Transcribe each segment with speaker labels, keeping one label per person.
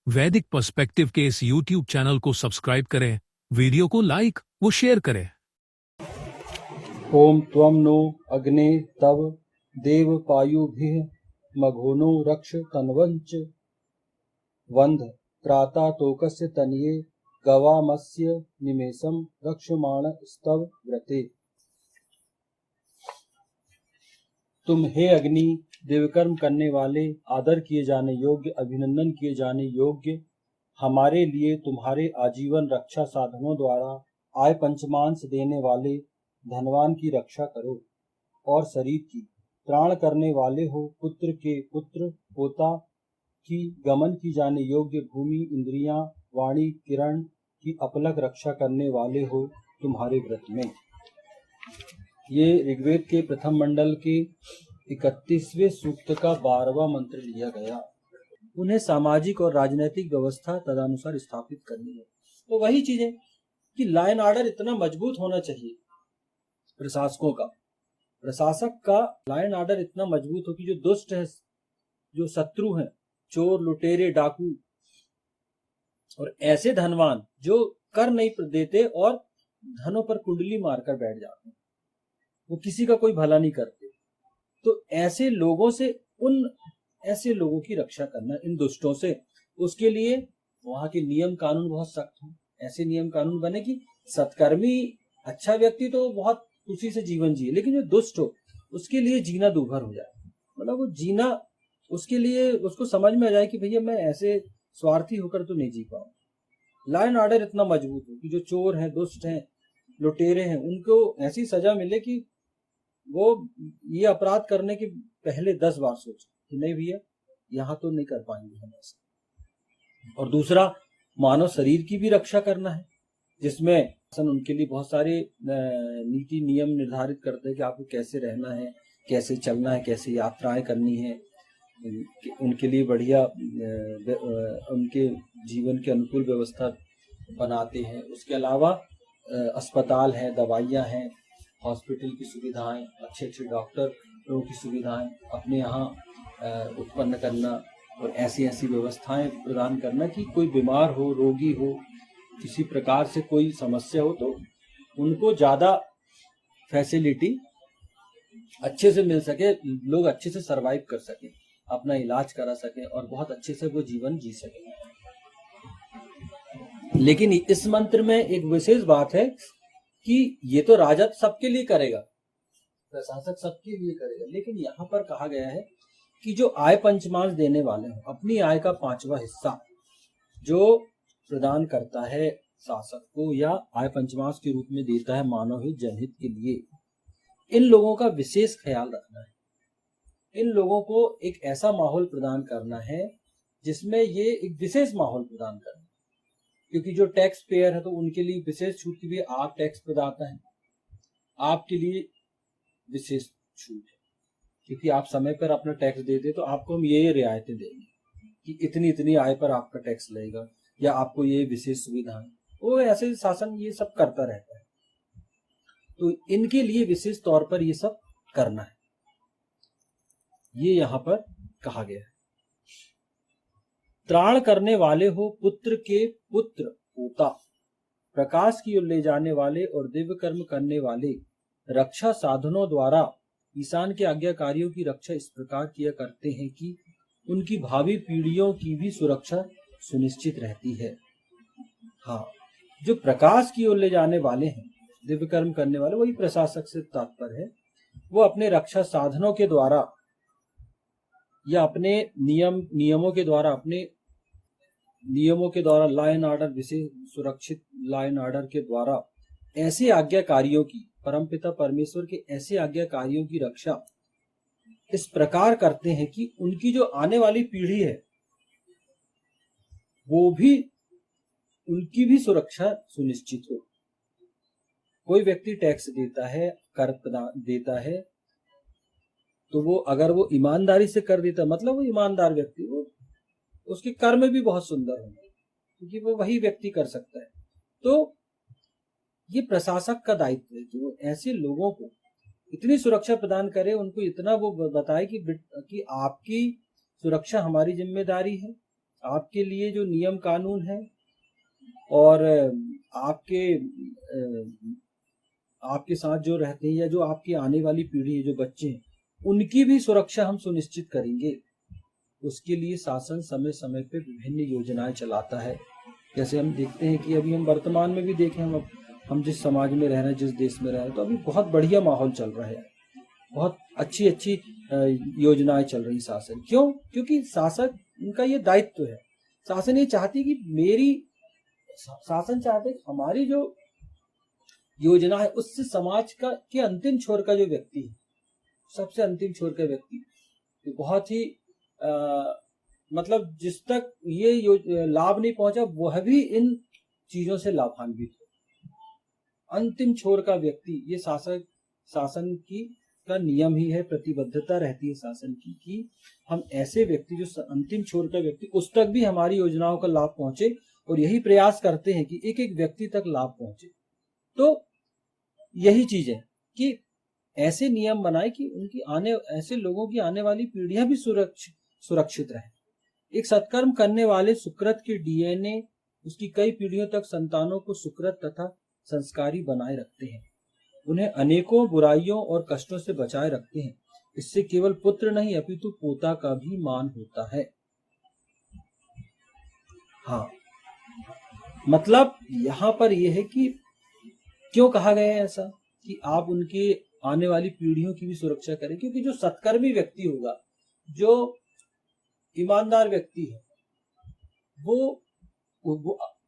Speaker 1: वैदिक पर्सपेक्टिव के इस YouTube चैनल को सब्सक्राइब करें, वीडियो को लाइक व शेयर करें।
Speaker 2: ओम त्वं नो अग्ने तव देव पायुभिः मघोनो रक्ष तन्वञ्च वन्ध त्राता तोकस्य तनये गवामस्य निमेषं रक्षमाण स्तव व्रते। तुम हे अग्नि, देवकर्म करने वाले, आदर किए जाने योग्य, अभिनंदन किए जाने योग्य, हमारे लिए तुम्हारे आजीवन रक्षा साधनों द्वारा आय पंचमांश देने वाले धनवान की रक्षा करो और शरीर की त्राण करने वाले हो, पुत्र के पुत्र पोता की गमन की जाने योग्य, भूमि इंद्रियां वाणी किरण की अपलक रक्षा करने वाले हो तुम्हारे व्रत में। ये ऋग्वेद के प्रथम मंडल के 31वें सूक्त का 12वां मंत्र लिया गया। उन्हें सामाजिक और राजनीतिक व्यवस्था तदनुसार स्थापित करनी है। तो वही चीजें कि लॉ एंड ऑर्डर इतना मजबूत होना चाहिए प्रशासकों का, प्रशासक का लॉ एंड ऑर्डर इतना मजबूत हो कि जो दुष्ट है, जो शत्रु हैं, चोर लुटेरे डाकू और ऐसे धनवान जो कर नहीं देते और धनों पर कुंडली मारकर बैठ जाते हैं, वो किसी का कोई भला नहीं करते, तो ऐसे लोगों से, उन ऐसे लोगों की रक्षा करना, इन दुष्टों से, उसके लिए वहां के नियम कानून बहुत सख्त हो। ऐसे नियम कानून बने कि सत्कर्मी अच्छा व्यक्ति तो बहुत खुशी से जीवन जिए, लेकिन जो दुष्ट हो उसके लिए जीना दूभर हो जाए। मतलब वो जीना उसके लिए, उसको समझ में आ जाए कि भैया मैं ऐसे स्वार्थी होकर तो नहीं जी पाऊंगा। लॉ एंड ऑर्डर इतना मजबूत हो कि जो चोर हैं, दुष्ट हैं, लुटेरे हैं, उनको ऐसी सजा मिले कि वो ये अपराध करने के पहले 10 बार सोचे कि नहीं भैया यहाँ तो नहीं कर पाएंगे हम ऐसा। और दूसरा, मानव शरीर की भी रक्षा करना है, जिसमें उनके लिए बहुत सारे नीति नियम निर्धारित करते हैं कि आपको कैसे रहना है, कैसे चलना है, कैसे यात्राएं करनी है। उनके लिए बढ़िया उनके जीवन के अनुकूल व्यवस्था बनाते हैं। उसके अलावा अस्पताल है, दवाइयाँ हैं, हॉस्पिटल की सुविधाएं, अच्छे अच्छे डॉक्टरों की सुविधाएं अपने यहाँ उत्पन्न करना और ऐसी ऐसी व्यवस्थाएं प्रदान करना कि कोई बीमार हो, रोगी हो, किसी प्रकार से कोई समस्या हो तो उनको ज़्यादा फैसिलिटी अच्छे से मिल सके, लोग अच्छे से सरवाइव कर सके, अपना इलाज करा सके और बहुत अच्छे से वो जीवन जी सके। लेकिन इस मंत्र में एक विशेष बात है कि ये तो राजा सबके लिए करेगा, प्रशासक सबके लिए करेगा, लेकिन यहाँ पर कहा गया है कि जो आय पंचमांश देने वाले हैं, अपनी आय का 5वां हिस्सा जो प्रदान करता है शासक को या आय पंचमांश के रूप में देता है मानव हित जनहित के लिए, इन लोगों का विशेष ख्याल रखना है। इन लोगों को एक ऐसा माहौल प्रदान करना है जिसमें ये एक विशेष माहौल प्रदान करना है, क्योंकि जो टैक्स पेयर है तो उनके लिए विशेष छूट की भी, आप टैक्स प्रदाता हैं, आपके लिए विशेष छूट है क्योंकि आप समय पर अपना टैक्स देते, तो आपको हम ये रियायतें देंगे कि इतनी इतनी आय पर आपका टैक्स लगेगा या आपको ये विशेष सुविधाएं। वो ऐसे शासन ये सब करता रहता है, तो इनके लिए विशेष तौर पर ये सब करना है, ये यहाँ पर कहा गया है। त्राण करने वाले हो, पुत्र के पुत्र पोता, प्रकाश की ओर ले जाने वाले और दिव्य कर्म करने वाले, रक्षा साधनों द्वारा ईशान के आज्ञाकारियों की रक्षा इस प्रकार किया करते हैं कि उनकी भावी पीढ़ियों की भी सुरक्षा सुनिश्चित रहती है। हाँ, जो प्रकाश की ओर ले जाने वाले हैं, दिव्य कर्म करने वाले, वही प्रशासक से तात्पर्य है। वो अपने रक्षा साधनों के द्वारा या अपने नियमों के द्वारा, अपने नियमों के द्वारा, लॉ एंड ऑर्डर, विशेष सुरक्षित लॉ एंड ऑर्डर के द्वारा ऐसे आज्ञाकारियों की, परमपिता परमेश्वर के ऐसे आज्ञाकारियों की रक्षा इस प्रकार करते हैं कि उनकी जो आने वाली पीढ़ी है वो भी, उनकी भी सुरक्षा सुनिश्चित हो। कोई व्यक्ति टैक्स देता है, कर देता है, तो वो अगर वो ईमानदारी से कर देता, मतलब वो ईमानदार व्यक्ति, वो उसके कर्म भी बहुत सुंदर होंगे क्योंकि वो वही व्यक्ति कर सकता है। तो ये प्रशासक का दायित्व है कि वो ऐसे लोगों को इतनी सुरक्षा प्रदान करे, उनको इतना वो बताए कि आपकी सुरक्षा हमारी जिम्मेदारी है, आपके लिए जो नियम कानून है और आपके आपके साथ जो रहते हैं या जो आपकी आने वाली पीढ़ी है, जो बच्चे हैं, उनकी भी सुरक्षा हम सुनिश्चित करेंगे। उसके लिए शासन समय समय पे विभिन्न योजनाएं चलाता है। जैसे हम देखते हैं कि अभी हम वर्तमान में भी देखें, हम जिस समाज में रह रहे हैं, जिस देश में रह रहे हैं, तो अभी बहुत बढ़िया माहौल चल रहा है। बहुत अच्छी अच्छी योजनाएं चल रही शासन। क्यों? क्योंकि शासक उनका ये दायित्व है। शासन ये चाहती कि शासन चाहते कि हमारी जो योजना है उससे समाज का के अंतिम छोर का जो व्यक्ति है, सबसे अंतिम छोर का व्यक्ति, तो बहुत ही मतलब जिस तक ये लाभ नहीं पहुंचा वह भी इन चीजों से लाभान्वित हो। अंतिम छोर का व्यक्ति, ये शासन की का नियम ही है, प्रतिबद्धता रहती है शासन की कि हम ऐसे व्यक्ति, जो अंतिम छोर का व्यक्ति, उस तक भी हमारी योजनाओं का लाभ पहुंचे, और यही प्रयास करते हैं कि एक एक व्यक्ति तक लाभ पहुंचे। तो यही चीज है कि ऐसे नियम बनाए कि ऐसे लोगों की आने वाली पीढ़ियां भी सुरक्षित रहे। एक सत्कर्म करने वाले सुकृत के डीएनए उसकी कई पीढ़ियों तक संतानों को सुकृत तथा संस्कारी बनाए रखते हैं, उन्हें अनेकों बुराइयों और कष्टों से बचाए रखते हैं। इससे केवल पुत्र नहीं अपितु पोता का भी मान होता है। हाँ, मतलब यहाँ पर यह है कि क्यों कहा गया है ऐसा कि आप उनके आने वाली पीढ़ियों की भी सुरक्षा करें, क्योंकि जो सत्कर्मी व्यक्ति होगा, जो ईमानदार व्यक्ति है,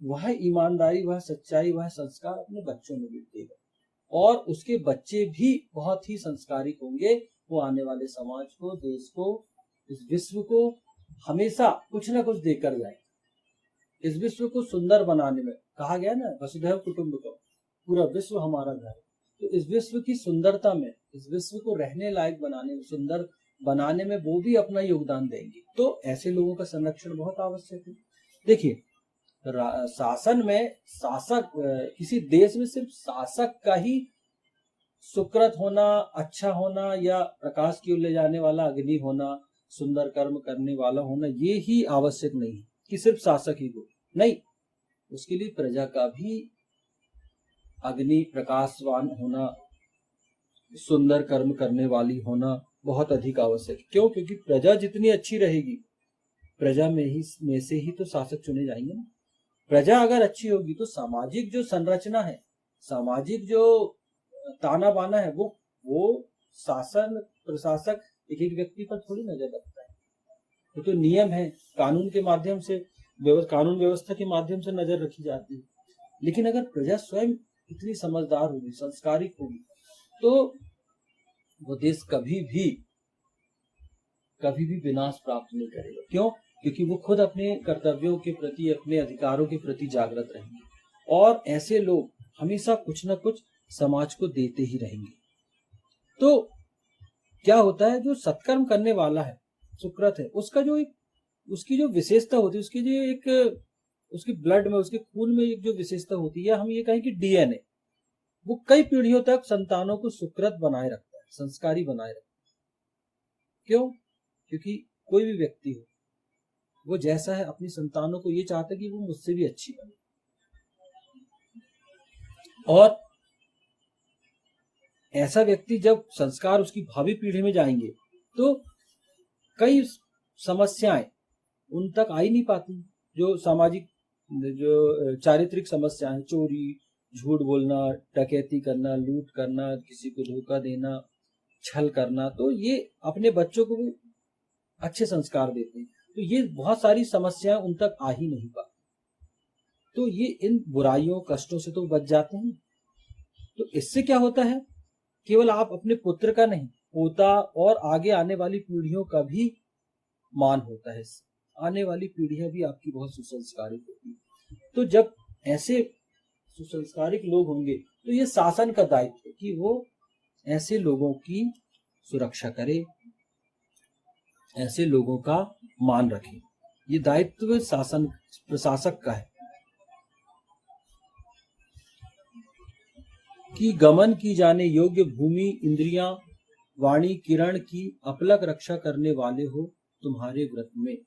Speaker 2: वह ईमानदारी, वह सच्चाई, वह संस्कार अपने बच्चों में भी देगा, और उसके बच्चे भी बहुत ही संस्कारिक होंगे। वो आने वाले समाज को, देश को, इस विश्व को हमेशा कुछ ना कुछ देकर जाए। इस विश्व को सुंदर बनाने में कहा गया ना, वसुधैव कुटुंबकम, पूरा विश्व हमारा घर। तो इस विश्व की सुंदरता में, इस विश्व को रहने लायक बनाने में, सुंदर बनाने में वो भी अपना योगदान देंगे। तो ऐसे लोगों का संरक्षण बहुत आवश्यक है। देखिए, शासन में शासक, किसी देश में सिर्फ शासक का ही सुकृत होना, अच्छा होना, या प्रकाश की ओर ले जाने वाला अग्नि होना, सुंदर कर्म करने वाला होना, ये ही आवश्यक नहीं है कि सिर्फ शासक ही हो। नहीं, उसके लिए प्रजा का भी अग्नि प्रकाशवान होना, सुंदर कर्म करने वाली होना बहुत अधिक आवश्यक है। क्यों? क्योंकि प्रजा जितनी अच्छी रहेगी, प्रजा में से ही तो शासक चुने जाएंगे ना। प्रजा अगर अच्छी होगी तो सामाजिक जो संरचना है, सामाजिक जो ताना बाना है, वो शासन प्रशासक एक एक व्यक्ति पर थोड़ी नजर रखता है। वो तो नियम है, कानून के माध्यम से, कानून व्यवस्था के माध्यम से नजर रखी जाती है। लेकिन अगर प्रजा स्वयं इतनी समझदार होगी, संस्कारिक होगी, तो वो देश कभी भी विनाश प्राप्त नहीं करेगा। क्यों? क्योंकि वो खुद अपने कर्तव्यों के प्रति, अपने अधिकारों के प्रति जागृत रहेंगे, और ऐसे लोग हमेशा कुछ ना कुछ समाज को देते ही रहेंगे। तो क्या होता है, जो सत्कर्म करने वाला है, सुकृत है, उसकी जो विशेषता होती है, उसकी जो एक, उसके ब्लड में, उसके खून में एक जो विशेषता होती है, हम ये कहें कि डीएनए, वो कई पीढ़ियों तक संतानों को सुकृत बनाए रखता है, संस्कारी बनाए रखता है। क्यों? क्योंकि कोई भी व्यक्ति हो, वो जैसा है, अपनी संतानों को ये चाहता है कि वो मुझसे भी अच्छी बने। और ऐसा व्यक्ति, जब संस्कार उसकी भावी पीढ़ी में जाएंगे, तो कई समस्याएं उन तक आ ही नहीं पाती। जो सामाजिक, जो चारित्रिक समस्याएं, चोरी, झूठ बोलना, डकैती करना, लूट करना, किसी को धोखा देना, छल करना, तो ये अपने बच्चों को भी अच्छे संस्कार देते हैं। तो ये बहुत सारी समस्याएं उन तक आ ही नहीं पाती। तो ये इन बुराइयों, कष्टों से तो बच जाते हैं। तो इससे क्या होता है, केवल आप अपने पुत्र का नहीं, पोता और आगे आने वाली पीढ़ियों का भी मान होता है। आने वाली पीढ़ियां भी आपकी बहुत सुसंस्कारित होती है। तो जब ऐसे सुसंस्कारिक लोग होंगे, तो ये शासन का दायित्व है कि वो ऐसे लोगों की सुरक्षा करे, ऐसे लोगों का मान रखे। ये दायित्व शासन प्रशासक का है कि गमन की जाने योग्य भूमि, इंद्रियां, वाणी, किरण की अपलक रक्षा करने वाले हो तुम्हारे व्रत में।